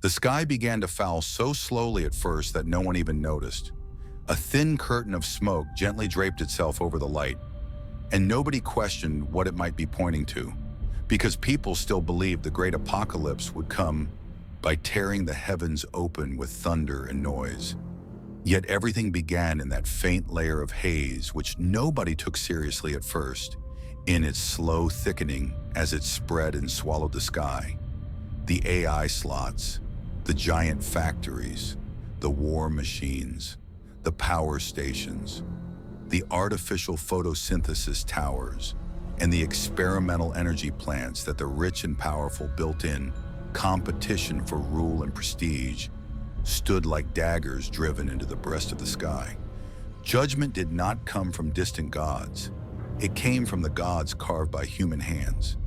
The sky began to foul so slowly at first that no one even noticed. A thin curtain of smoke gently draped itself over the light, and nobody questioned what it might be pointing to, because people still believed the great apocalypse would come by tearing the heavens open with thunder and noise. Yet everything began in that faint layer of haze which nobody took seriously at first, in its slow thickening as it spread and swallowed the sky. The AI slots, the giant factories, the war machines, the power stations, the artificial photosynthesis towers, and the experimental energy plants that the rich and powerful built in competition for rule and prestige stood like daggers driven into the breast of the sky. Judgment did not come from distant gods. It came from the gods carved by human hands.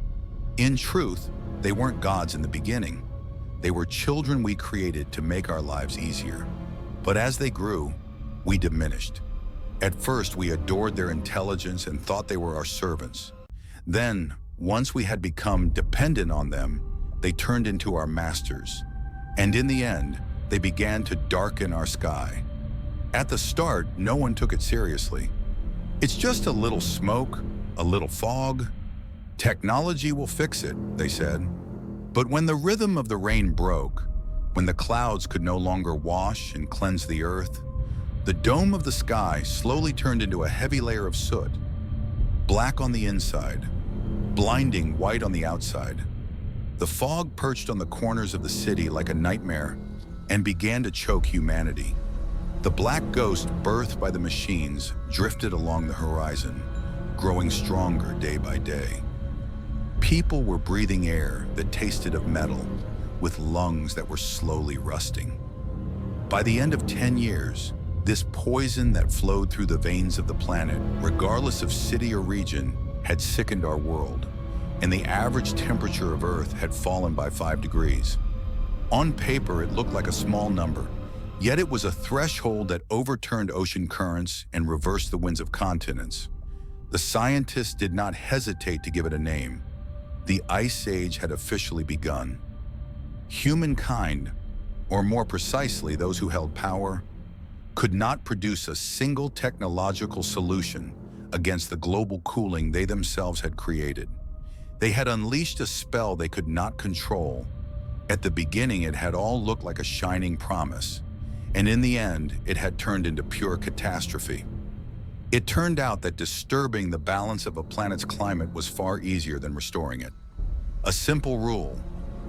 In truth, they weren't gods in the beginning. They were children we created to make our lives easier. But as they grew, we diminished. At first, we adored their intelligence and thought they were our servants. Then, once we had become dependent on them, they turned into our masters. And in the end, they began to darken our sky. At the start, no one took it seriously. It's just a little smoke, a little fog. Technology will fix it, they said. But when the rhythm of the rain broke, when the clouds could no longer wash and cleanse the earth, the dome of the sky slowly turned into a heavy layer of soot, black on the inside, blinding white on the outside. The fog perched on the corners of the city like a nightmare and began to choke humanity. The black ghost birthed by the machines drifted along the horizon, growing stronger day by day. People were breathing air that tasted of metal, with lungs that were slowly rusting. By the end of 10 years, this poison that flowed through the veins of the planet, regardless of city or region, had sickened our world, and the average temperature of Earth had fallen by 5 degrees. On paper, it looked like a small number, yet it was a threshold that overturned ocean currents and reversed the winds of continents. The scientists did not hesitate to give it a name. The Ice Age had officially begun. Humankind, or more precisely those who held power, could not produce a single technological solution against the global cooling they themselves had created. They had unleashed a spell they could not control. At the beginning, it had all looked like a shining promise, and in the end, it had turned into pure catastrophe. It turned out that disturbing the balance of a planet's climate was far easier than restoring it. A simple rule: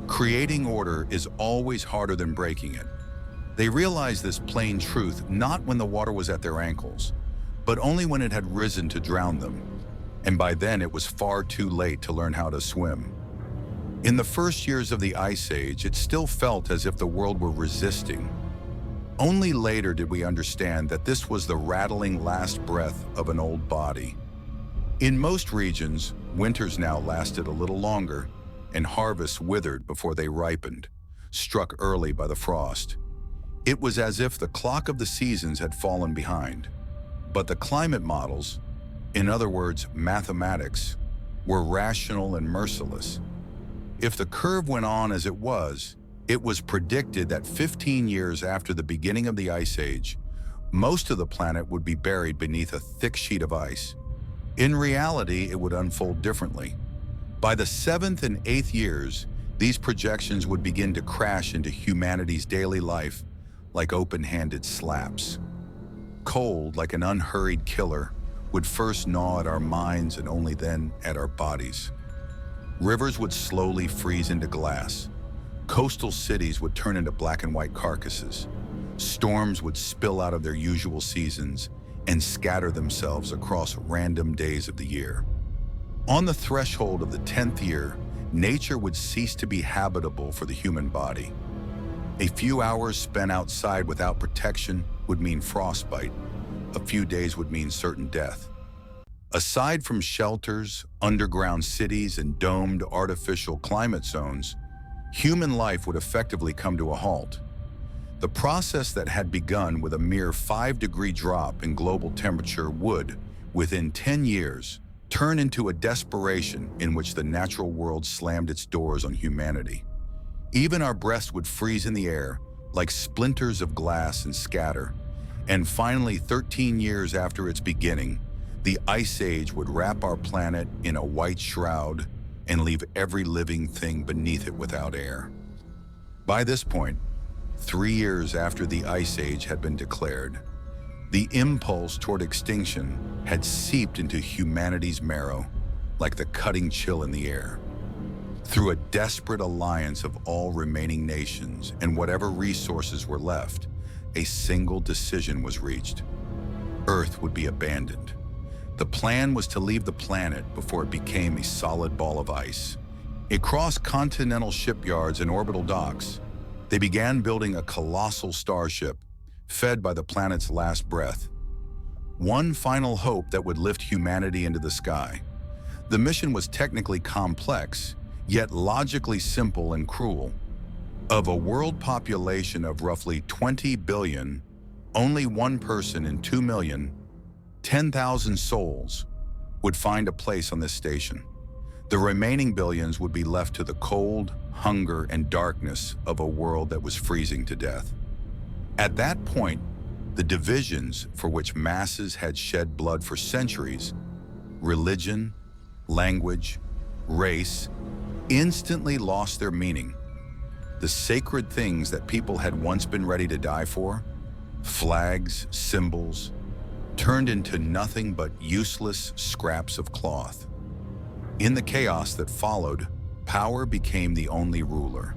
creating order is always harder than breaking it. They realized this plain truth not when the water was at their ankles, but only when it had risen to drown them. And by then it was far too late to learn how to swim. In the first years of the Ice Age, it still felt as if the world were resisting. Only later did we understand that this was the rattling last breath of an old body. In most regions, winters now lasted a little longer, and harvests withered before they ripened, struck early by the frost. It was as if the clock of the seasons had fallen behind. But the climate models, in other words, mathematics, were rational and merciless. If the curve went on as it was predicted that 15 years after the beginning of the Ice Age, most of the planet would be buried beneath a thick sheet of ice. In reality, it would unfold differently. By the 7th and 8th years, these projections would begin to crash into humanity's daily life like open-handed slaps. Cold, like an unhurried killer, would first gnaw at our minds and only then at our bodies. Rivers would slowly freeze into glass. Coastal cities would turn into black and white carcasses. Storms would spill out of their usual seasons and scatter themselves across random days of the year. On the threshold of the 10th year, nature would cease to be habitable for the human body. A few hours spent outside without protection would mean frostbite. A few days would mean certain death. Aside from shelters, underground cities, and domed artificial climate zones, human life would effectively come to a halt. The process that had begun with a mere 5-degree drop in global temperature would, within 10 years, turn into a desperation in which the natural world slammed its doors on humanity. Even our breaths would freeze in the air, like splinters of glass, and scatter. And finally, 13 years after its beginning, the Ice Age would wrap our planet in a white shroud and leave every living thing beneath it without air. By this point, 3 years after the Ice Age had been declared, the impulse toward extinction had seeped into humanity's marrow, like the cutting chill in the air. Through a desperate alliance of all remaining nations and whatever resources were left, a single decision was reached. Earth would be abandoned. The plan was to leave the planet before it became a solid ball of ice. Across continental shipyards and orbital docks, they began building a colossal starship, fed by the planet's last breath. One final hope that would lift humanity into the sky. The mission was technically complex, yet logically simple and cruel. Of a world population of roughly 20 billion, only one person in 2 million, 10,000 souls, would find a place on this station. The remaining billions would be left to the cold, hunger, and darkness of a world that was freezing to death. At that point, the divisions for which masses had shed blood for centuries, religion, language, race, instantly lost their meaning. The sacred things that people had once been ready to die for, flags, symbols, turned into nothing but useless scraps of cloth. In the chaos that followed, power became the only ruler.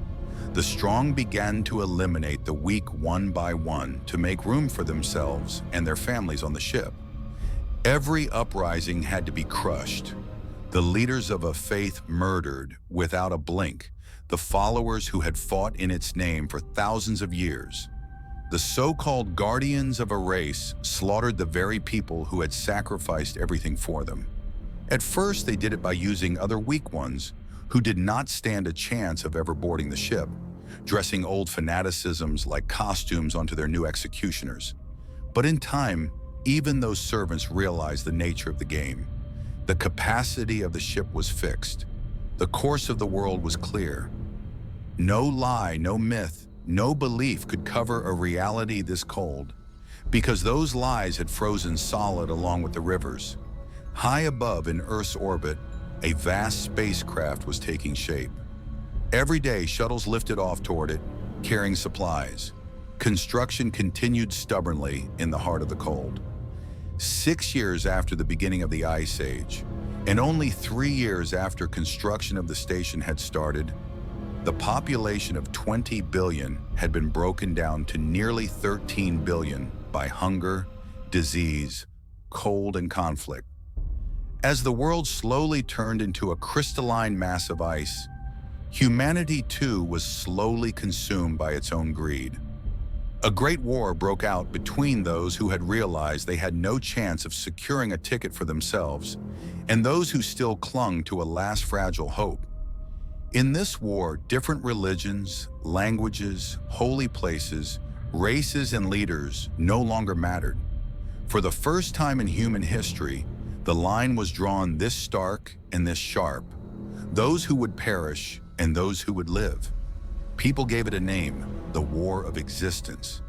The strong began to eliminate the weak one by one to make room for themselves and their families on the ship. Every uprising had to be crushed. The leaders of a faith murdered without a blink, the followers who had fought in its name for thousands of years. The so-called guardians of a race slaughtered the very people who had sacrificed everything for them. At first, they did it by using other weak ones who did not stand a chance of ever boarding the ship, dressing old fanaticisms like costumes onto their new executioners. But in time, even those servants realized the nature of the game. The capacity of the ship was fixed. The course of the world was clear. No lie, no myth, no belief could cover a reality this cold, because those lies had frozen solid along with the rivers. High above in Earth's orbit, a vast spacecraft was taking shape. Every day, shuttles lifted off toward it, carrying supplies. Construction continued stubbornly in the heart of the cold. 6 years after the beginning of the Ice Age, and only 3 years after construction of the station had started, the population of 20 billion had been broken down to nearly 13 billion by hunger, disease, cold, and conflict. As the world slowly turned into a crystalline mass of ice, humanity too was slowly consumed by its own greed. A great war broke out between those who had realized they had no chance of securing a ticket for themselves and those who still clung to a last fragile hope. In this war, different religions, languages, holy places, races, and leaders no longer mattered. For the first time in human history, the line was drawn this stark and this sharp, those who would perish and those who would live. People gave it a name, the War of Existence.